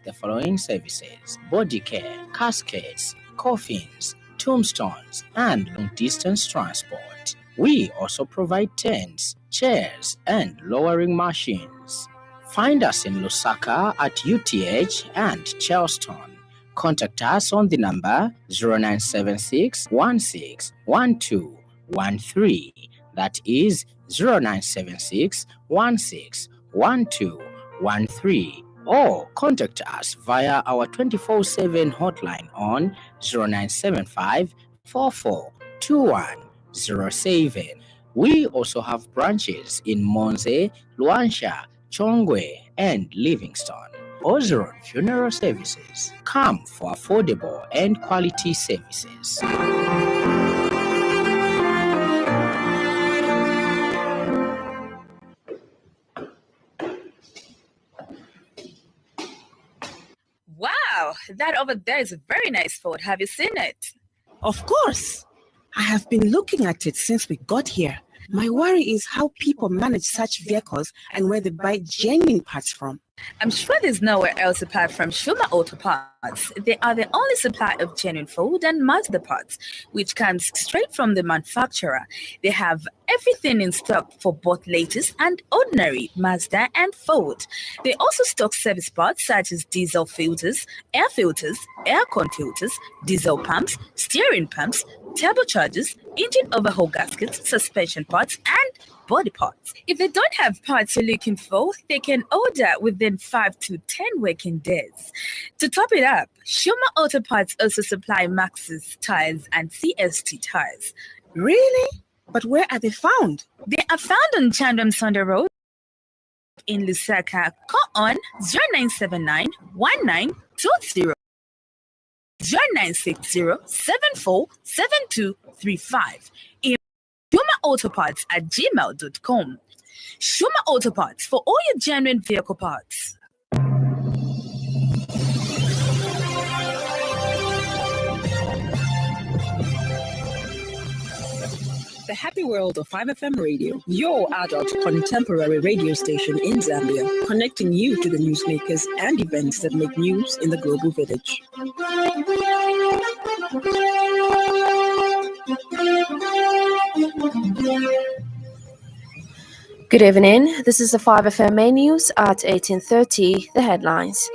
the following services: body care, caskets, coffins, tombstones, and long distance transport. We also provide tents, chairs, and lowering machines. Find us in Lusaka at UTH and Charleston. Contact us on the number 0976 161213. That is 0976 161213. Or contact us via our 24/7 hotline on 0975 442107. We also have branches in Monze, Luansha, Chongwe, and Livingston. Ozeron Funeral Services. Come for affordable and quality services. Wow, that over there is a very nice Ford. Have you seen it? Of course. I have been looking at it since we got here. My worry is how people manage such vehicles and where they buy genuine parts from. I'm sure there's nowhere else apart from Shuma Auto Parts. They are the only supplier of genuine Ford and Mazda parts, which comes straight from the manufacturer. They have everything in stock for both latest and ordinary Mazda and Ford. They also stock service parts such as diesel filters, air con filters, diesel pumps, steering pumps, turbochargers, engine overhaul gaskets, suspension parts, and body parts. If they don't have parts you're looking for, they can order within 5 to 10 working days. To top it up, Shuma Auto Parts also supply Maxxis tires and CST tires. Really? But where are they found? They are found on Chandram Sonda Road in Lusaka. Call on 0979 1920 0960 747235. ShumaAutoparts@gmail.com. Shuma Auto Parts for all your genuine vehicle parts. The happy world of 5FM Radio, your adult contemporary radio station in Zambia, connecting you to the newsmakers and events that make news in the global village. Good evening. This is the 5FMA News at 18:30. The headlines.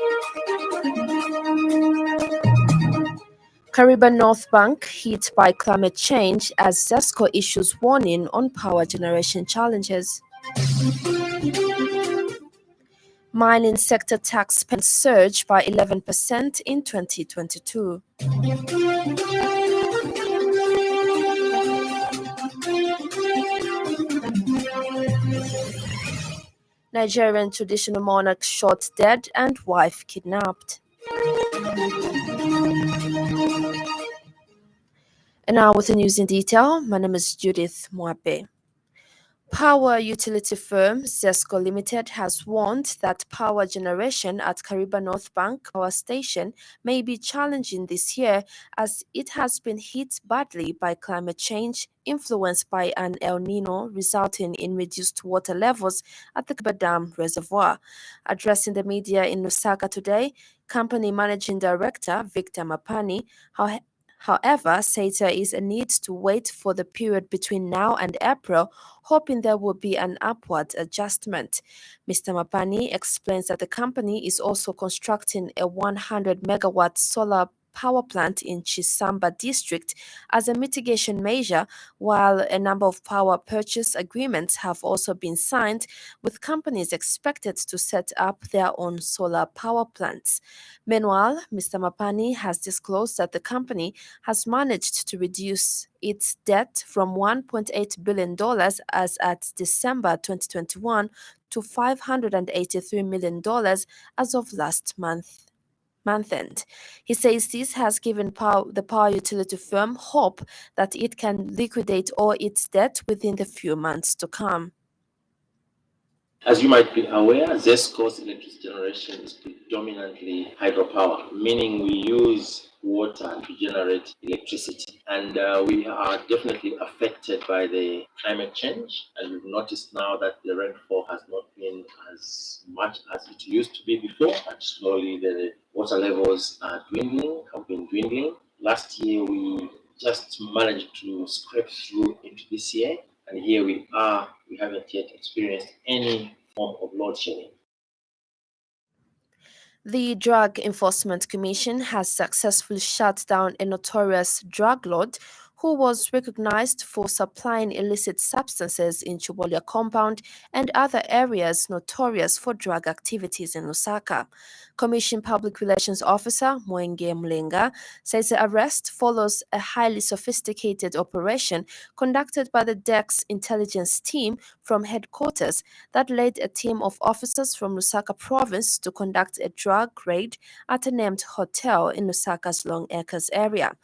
Kariba North Bank hit by climate change as ZESCO issues warning on power generation challenges. Mining sector tax spend surged by 11% in 2022. Nigerian traditional monarch shot dead and wife kidnapped. And now with the news in detail, my name is Judith Mwape. Power utility firm ZESCO Limited has warned that power generation at Kariba North Bank Power Station may be challenging this year as it has been hit badly by climate change influenced by an El Nino resulting in reduced water levels at the Kariba Dam Reservoir. Addressing the media in Lusaka today, company managing director Victor Mapani, however, said there is a need to wait for the period between now and April, hoping there will be an upward adjustment. Mr. Mapani explains that the company is also constructing a 100 megawatt solar power plant in Chisamba district as a mitigation measure, while a number of power purchase agreements have also been signed with companies expected to set up their own solar power plants. Meanwhile, Mr. Mapani has disclosed that the company has managed to reduce its debt from $1.8 billion as at December 2021 to $583 million as of last month end. He says this has given the power utility firm hope that it can liquidate all its debt within the few months to come. As you might be aware, ZESCO's electricity generation is predominantly hydropower, meaning we use water to generate electricity. And we are definitely affected by the climate change. And we've noticed now that the rainfall has not been as much as it used to be before. And slowly the water levels are dwindling, have been dwindling. Last year, we just managed to scrape through into this year. And here we are, we haven't yet experienced any form of load shedding. The Drug Enforcement Commission has successfully shut down a notorious drug lord who was recognized for supplying illicit substances in Chubolia compound and other areas notorious for drug activities in Lusaka. Commission Public Relations Officer Mwenge Mlenga says the arrest follows a highly sophisticated operation conducted by the DEX intelligence team from headquarters that led a team of officers from Lusaka province to conduct a drug raid at a named hotel in Lusaka's Long Acres area.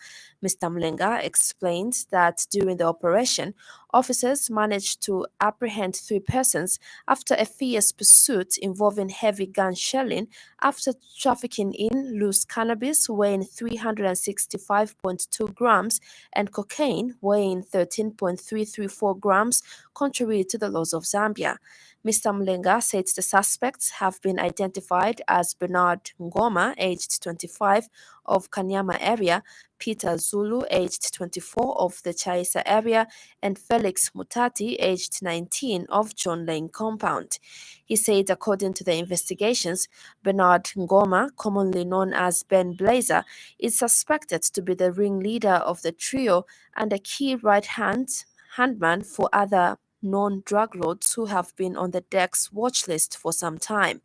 Mr. Mlenga explained that during the operation, officers managed to apprehend 3 persons after a fierce pursuit involving heavy gun shelling after trafficking in loose cannabis weighing 365.2 grams and cocaine weighing 13.334 grams, contrary to the laws of Zambia. Mr. Mlenga said the suspects have been identified as Bernard Ngoma, aged 25, of Kanyama area, Peter Zulu, aged 24, of the Chaisa area, and Felix Mutati, aged 19, of John Lane compound. He said, according to the investigations, Bernard Ngoma, commonly known as Ben Blazer, is suspected to be the ringleader of the trio and a key right-handman for other non-drug lords who have been on the DEX watch list for some time.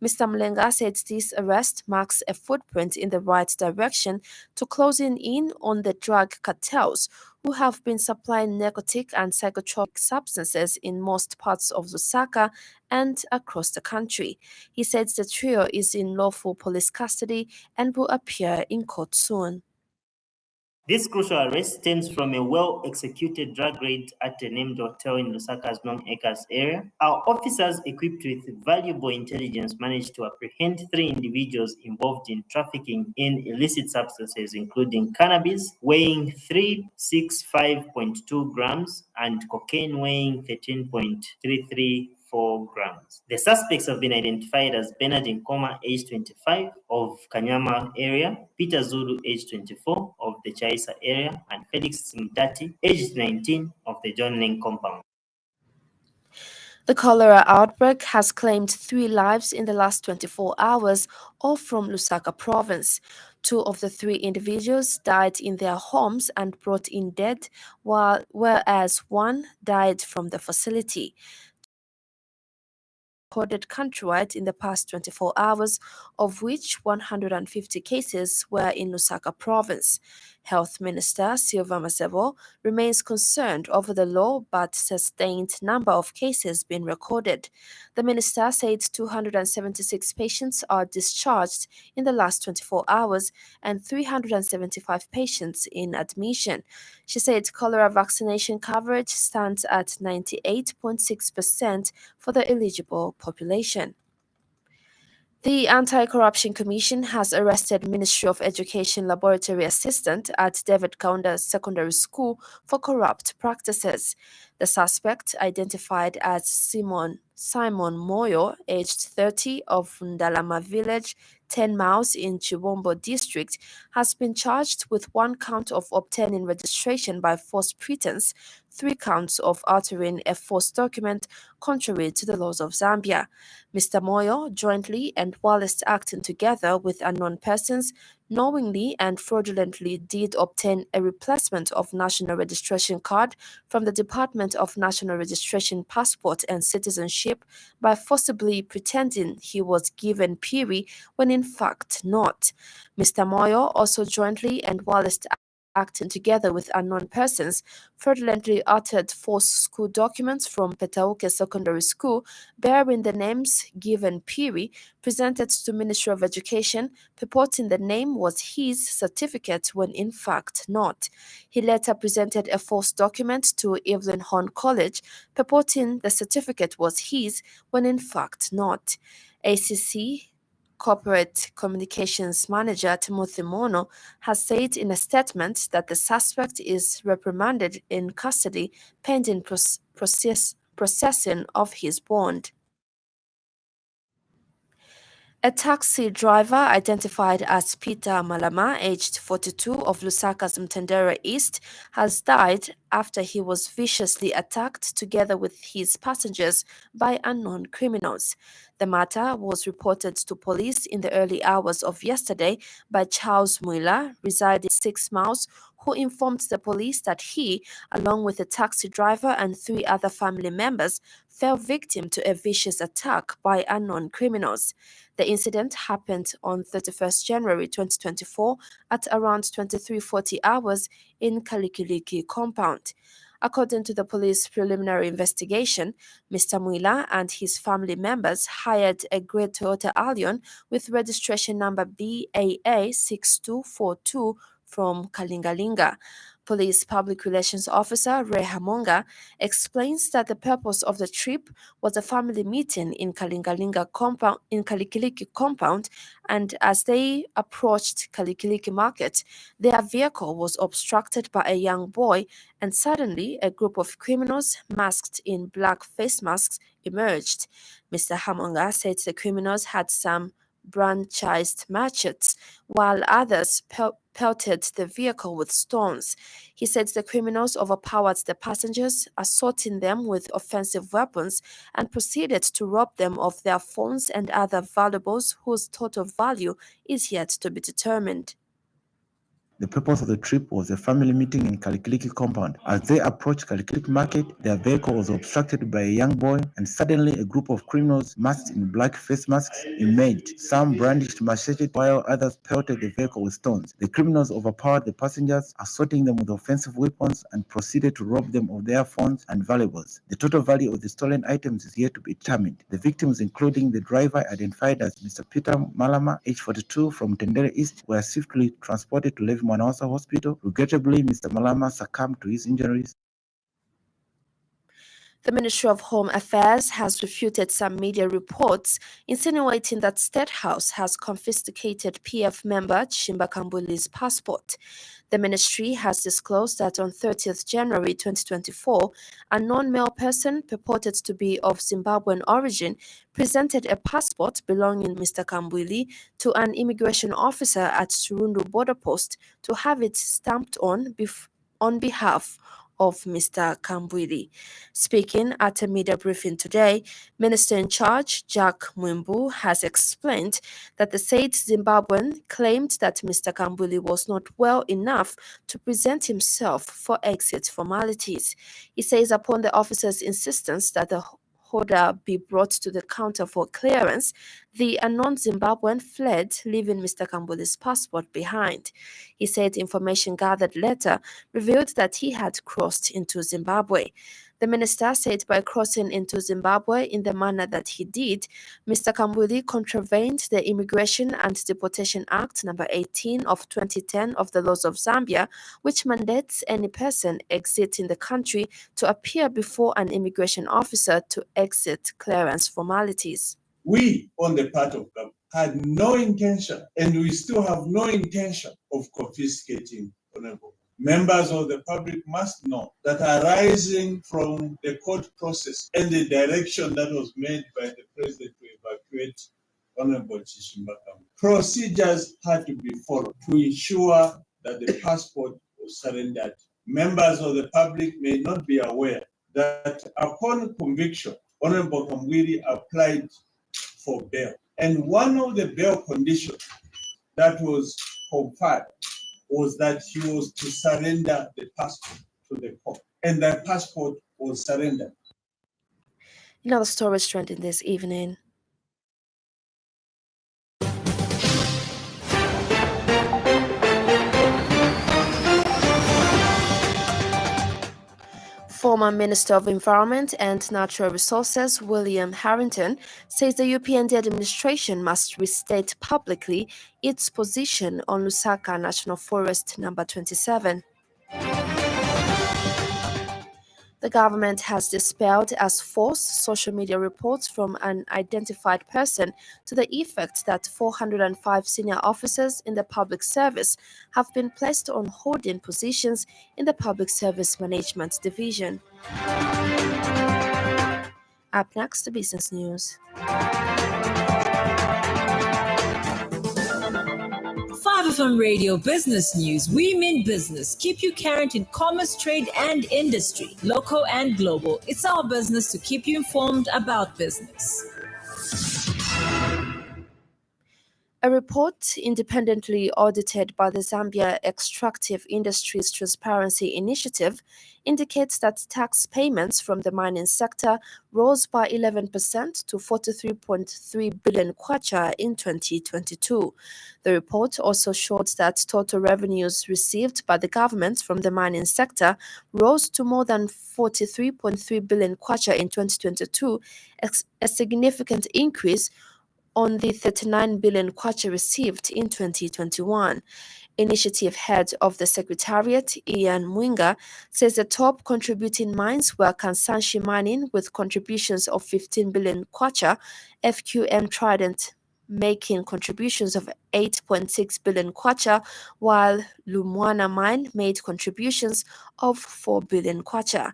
Mr. Mlenga said this arrest marks a footprint in the right direction to closing in on the drug cartels who have been supplying narcotic and psychotropic substances in most parts of Lusaka and across the country. He said the trio is in lawful police custody and will appear in court soon. This crucial arrest stems from a well-executed drug raid at a named hotel in Lusaka's Long Acres area. Our officers, equipped with valuable intelligence, managed to apprehend 3 individuals involved in trafficking in illicit substances, including cannabis weighing 365.2 grams and cocaine weighing 13.334 grams. The suspects have been identified as Bernard Nkoma, age 25, of Kanyama area, Peter Zulu, age 24, of the Chaisa area, and Felix Mtati, age 19, of the John Lane compound. The cholera outbreak has claimed 3 lives in the last 24 hours, all from Lusaka province. 2 of the 3 individuals died in their homes and brought in dead, whereas 1 died from the facility. Recorded countrywide in the past 24 hours, of which 150 cases were in Lusaka province. Health Minister Silva Masebo remains concerned over the low but sustained number of cases being recorded. The minister said 276 patients are discharged in the last 24 hours and 375 patients in admission. She said cholera vaccination coverage stands at 98.6% for the eligible population. The Anti-Corruption Commission has arrested Ministry of Education laboratory assistant at David Kaunda Secondary School for corrupt practices. The suspect, identified as Simon Moyo, aged 30, of Ndalama village, 10 miles in Chibombo district, has been charged with 1 count of obtaining registration by false pretense, 3 counts of altering a false document contrary to the laws of Zambia. Mr. Moyo, jointly and whilst acting together with unknown persons, knowingly and fraudulently did obtain a replacement of national registration card from the Department of National Registration, Passport and Citizenship by forcibly pretending he was given Piri when in fact not. Mr. Moyo also jointly and whilst acting together with unknown persons, fraudulently altered false school documents from Petauke Secondary School bearing the names given Piri, presented to Ministry of Education, purporting the name was his certificate when in fact not. He later presented a false document to Evelyn Horn College, purporting the certificate was his when in fact not. ACC Corporate Communications Manager Timothy Mono has said in a statement that the suspect is reprimanded in custody pending processing of his bond. A taxi driver identified as Peter Malama, aged 42, of Lusaka's Mtendera East, has died after he was viciously attacked together with his passengers by unknown criminals. The matter was reported to police in the early hours of yesterday by Charles Muila, residing 6 miles, who informed the police that he, along with a taxi driver and 3 other family members, fell victim to a vicious attack by unknown criminals. The incident happened on 31st January 2024 at around 23:40 hours in Kalikiliki compound. According to the police preliminary investigation, Mr. Muila and his family members hired a grey Toyota Allion with registration number BAA 6242 from Kalingalinga. Police Public Relations Officer Ray Hamonga explains that the purpose of the trip was a family meeting in Kalingalinga compound, in Kalikiliki compound, and as they approached Kalikiliki market, their vehicle was obstructed by a young boy, and suddenly a group of criminals masked in black face masks emerged. Mr. Hamonga said the criminals had some branchized machetes, while others pelted the vehicle with stones. He said the criminals overpowered the passengers, assaulting them with offensive weapons, and proceeded to rob them of their phones and other valuables whose total value is yet to be determined. The purpose of the trip was a family meeting in Kalikiliki compound. As they approached Kalikiliki market, their vehicle was obstructed by a young boy, and suddenly a group of criminals masked in black face masks emerged. Some brandished machetes while others pelted the vehicle with stones. The criminals overpowered the passengers, assaulting them with offensive weapons, and proceeded to rob them of their phones and valuables. The total value of the stolen items is yet to be determined. The victims, including the driver identified as Mr. Peter Malama, age 42, from Tendere East, were swiftly transported to Levi Mwanawasa Hospital. Regrettably, Mr. Malama succumbed to his injuries. The Ministry of Home Affairs has refuted some media reports insinuating that State House has confiscated PF member Chimba Kambuli's passport. The ministry has disclosed that on 30th January 2024, a non-male person purported to be of Zimbabwean origin presented a passport belonging to Mr. Kambuli to an immigration officer at Chirundu border post to have it stamped on behalf of Mr. Kambwili. Speaking at a media briefing today, Minister in charge, Jack Mwimbu, has explained that the said Zimbabwean claimed that Mr. Kambwili was not well enough to present himself for exit formalities. He says upon the officer's insistence that the order be brought to the counter for clearance, the unknown Zimbabwean fled, leaving Mr. Kambuli's passport behind. He said information gathered later revealed that he had crossed into Zimbabwe. The minister said by crossing into Zimbabwe in the manner that he did, Mr. Kambuli contravened the Immigration and Deportation Act No. 18 of 2010 of the laws of Zambia, which mandates any person exiting the country to appear before an immigration officer to exit clearance formalities. We, on the part of government, had no intention, and we still have no intention of confiscating Honorable. Members of the public must know that arising from the court process and the direction that was made by the president to evacuate Honorable Chishimba Kambuly, procedures had to be followed to ensure that the passport was surrendered. Members of the public may not be aware that upon conviction, Honorable Kambuly applied for bail. And one of the bail conditions that was conferred was that he was to surrender the passport to the court. And that passport was surrendered. Another story is trending this evening. Former Minister of Environment and Natural Resources William Harrington says the UPND administration must restate publicly its position on Lusaka National Forest No. 27. The government has dispelled as false social media reports from an identified person to the effect that 405 senior officers in the public service have been placed on holding positions in the Public Service Management Division. Up next, the business news. 5FM Radio Business News. We mean business. Keep you current in commerce, trade, and industry, local and global. It's our business to keep you informed about business. A report independently audited by the Zambia Extractive Industries Transparency Initiative indicates that tax payments from the mining sector rose by 11% to 43.3 billion kwacha in 2022. The report also showed that total revenues received by the government from the mining sector rose to more than 43.3 billion kwacha in 2022, a significant increase on the 39 billion kwacha received in 2021. Initiative head of the Secretariat, Ian Mwinga, says the top contributing mines were Kansanshi Mining with contributions of 15 billion kwacha, FQM Trident making contributions of 8.6 billion kwacha, while Lumwana Mine made contributions of 4 billion kwacha.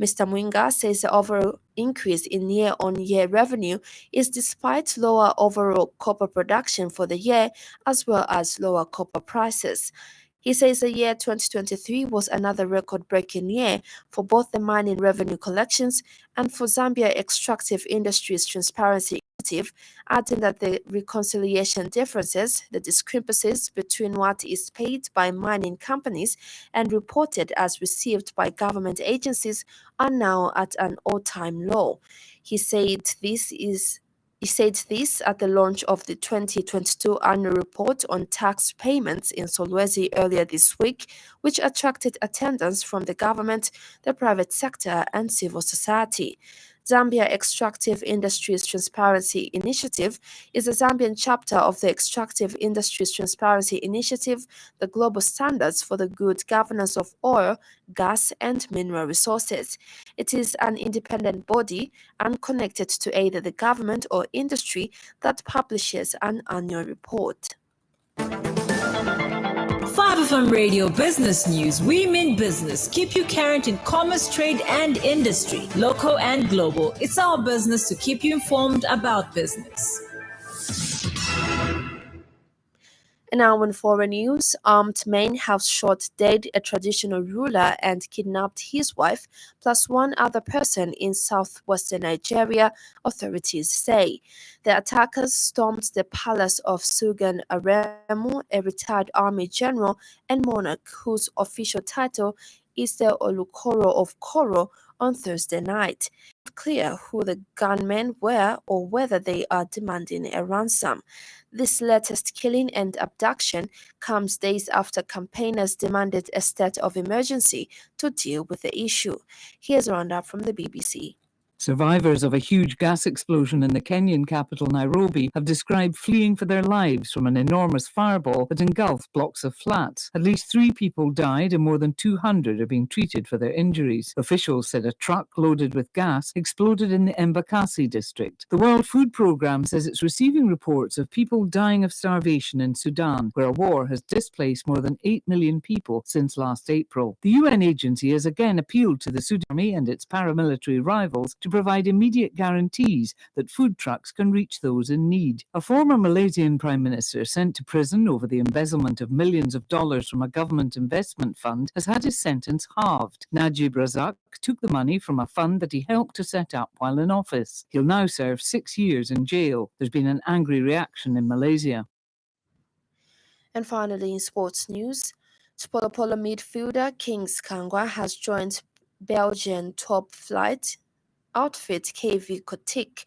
Mr. Mwinga says the overall increase in year-on-year revenue is despite lower overall copper production for the year, as well as lower copper prices. He says the year 2023 was another record-breaking year for both the mining revenue collections and for Zambia Extractive Industries Transparency Initiative, adding that the reconciliation differences, the discrepancies between what is paid by mining companies and reported as received by government agencies are now at an all-time low. He said this at the launch of the 2022 annual report on tax payments in Solwezi earlier this week, which attracted attendance from the government, the private sector, and civil society. Zambia Extractive Industries Transparency Initiative is a Zambian chapter of the Extractive Industries Transparency Initiative, the global standards for the good governance of oil, gas, and mineral resources. It is an independent body unconnected to either the government or industry that publishes an annual report. 5FM Radio Business News. We mean business. Keep you current in commerce, trade, and industry, local and global. It's our business to keep you informed about business. And now in foreign news, armed men have shot dead a traditional ruler and kidnapped his wife, plus one other person in southwestern Nigeria, authorities say. The attackers stormed the palace of Sugan Aremu, a retired army general and monarch whose official title is the Olukoro of Koro, on Thursday night. It's not clear who the gunmen were or whether they are demanding a ransom. This latest killing and abduction comes days after campaigners demanded a state of emergency to deal with the issue. Here's a roundup from the BBC. Survivors of a huge gas explosion in the Kenyan capital Nairobi have described fleeing for their lives from an enormous fireball that engulfed blocks of flats. At least 3 people died and more than 200 are being treated for their injuries. Officials said a truck loaded with gas exploded in the Embakasi district. The World Food Programme says it's receiving reports of people dying of starvation in Sudan, where a war has displaced more than 8 million people since last April. The UN agency has again appealed to the Sudan army and its paramilitary rivals to provide immediate guarantees that food trucks can reach those in need. A former Malaysian prime minister sent to prison over the embezzlement of millions of dollars from a government investment fund has had his sentence halved. Najib Razak took the money from a fund that he helped to set up while in office. He'll now serve 6 years in jail. There's been an angry reaction in Malaysia. And finally, in sports news, Polo midfielder Kings Kangwa has joined Belgian top flight outfit KV Kotik.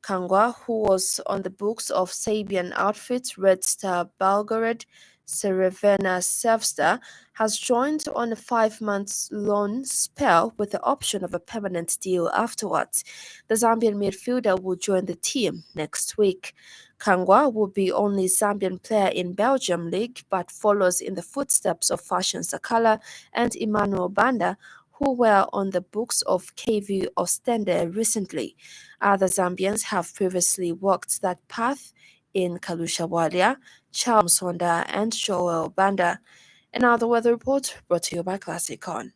Kangwa, who was on the books of Serbian outfit Red Star Belgrade Crvena Zvezda, has joined on a 5-month loan spell with the option of a permanent deal afterwards. The Zambian midfielder will join the team next week. Kangwa will be only Zambian player in Belgium League, but follows in the footsteps of Fashion Sakala and Emmanuel Banda, who were on the books of KV Ostende recently. Other Zambians have previously walked that path in Kalusha Walia, Charles Sonda, and Joel Banda. And now the weather report brought to you by Classicon.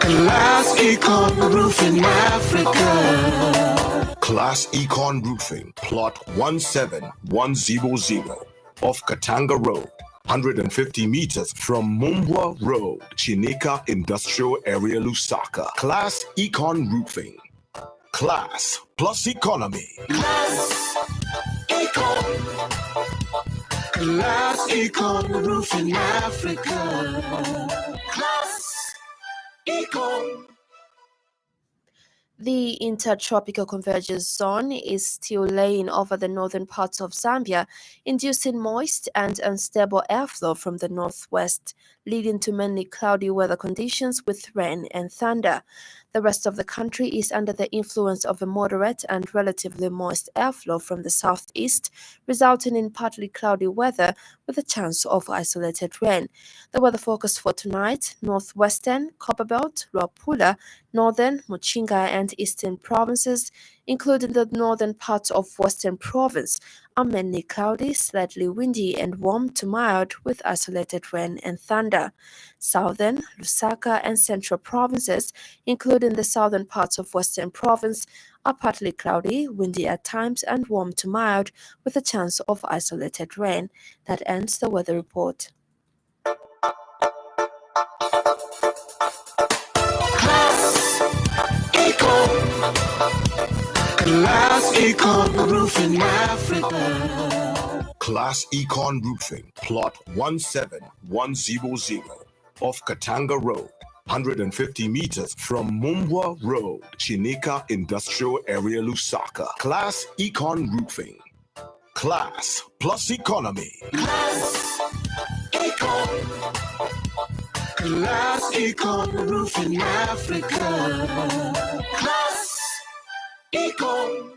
Class Econ Roofing Africa. Class Econ Roofing, plot 17100 off Katanga Road, 150 meters from Mumbwa Road, Chineka Industrial Area, Lusaka. Class Econ Roofing. Class plus economy. Class Econ. Class Econ Roofing Africa. Class Econ. The intertropical convergence zone is still laying over the northern parts of Zambia, inducing moist and unstable airflow from the northwest, leading to mainly cloudy weather conditions with rain and thunder. The rest of the country is under the influence of a moderate and relatively moist airflow from the southeast, resulting in partly cloudy weather with a chance of isolated rain. The weather forecast for tonight: northwestern, Copperbelt, Luapula, northern, Muchinga, and eastern provinces, including the northern parts of Western Province, are mainly cloudy, slightly windy, and warm to mild with isolated rain and thunder. Southern, Lusaka, and central provinces, including the southern parts of Western Province, are partly cloudy, windy at times, and warm to mild with a chance of isolated rain. That ends the weather report. Class Econ Roofing Africa. Class Econ Roofing, plot 17100 off Katanga Road, 150 meters from Mumbwa Road, Chineka Industrial Area, Lusaka. Class Econ Roofing. Class plus economy. Class Econ. Class Econ Roofing Africa. Class Econ.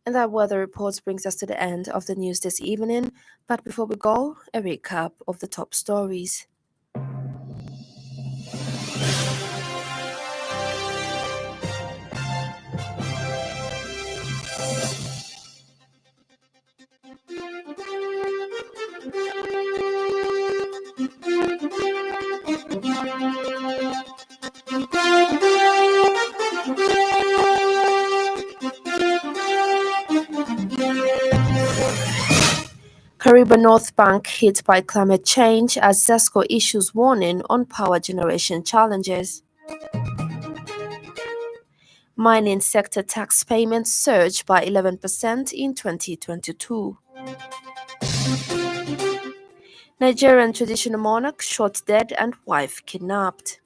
And that weather report brings us to the end of the news this evening. But before we go, a recap of the top stories. Kariba North Bank hit by climate change as ZESCO issues warning on power generation challenges. Mining sector tax payments surged by 11% in 2022. Nigerian traditional monarch shot dead and wife kidnapped.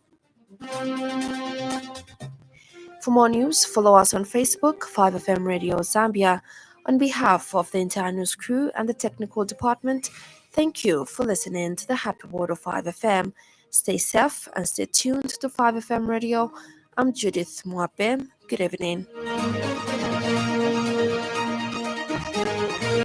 For more news, follow us on Facebook, 5FM Radio Zambia. On behalf of the entire news crew and the technical department, thank you for listening to the Happy World of 5FM. Stay safe and stay tuned to 5FM Radio. I'm Judith Mwape. Good evening.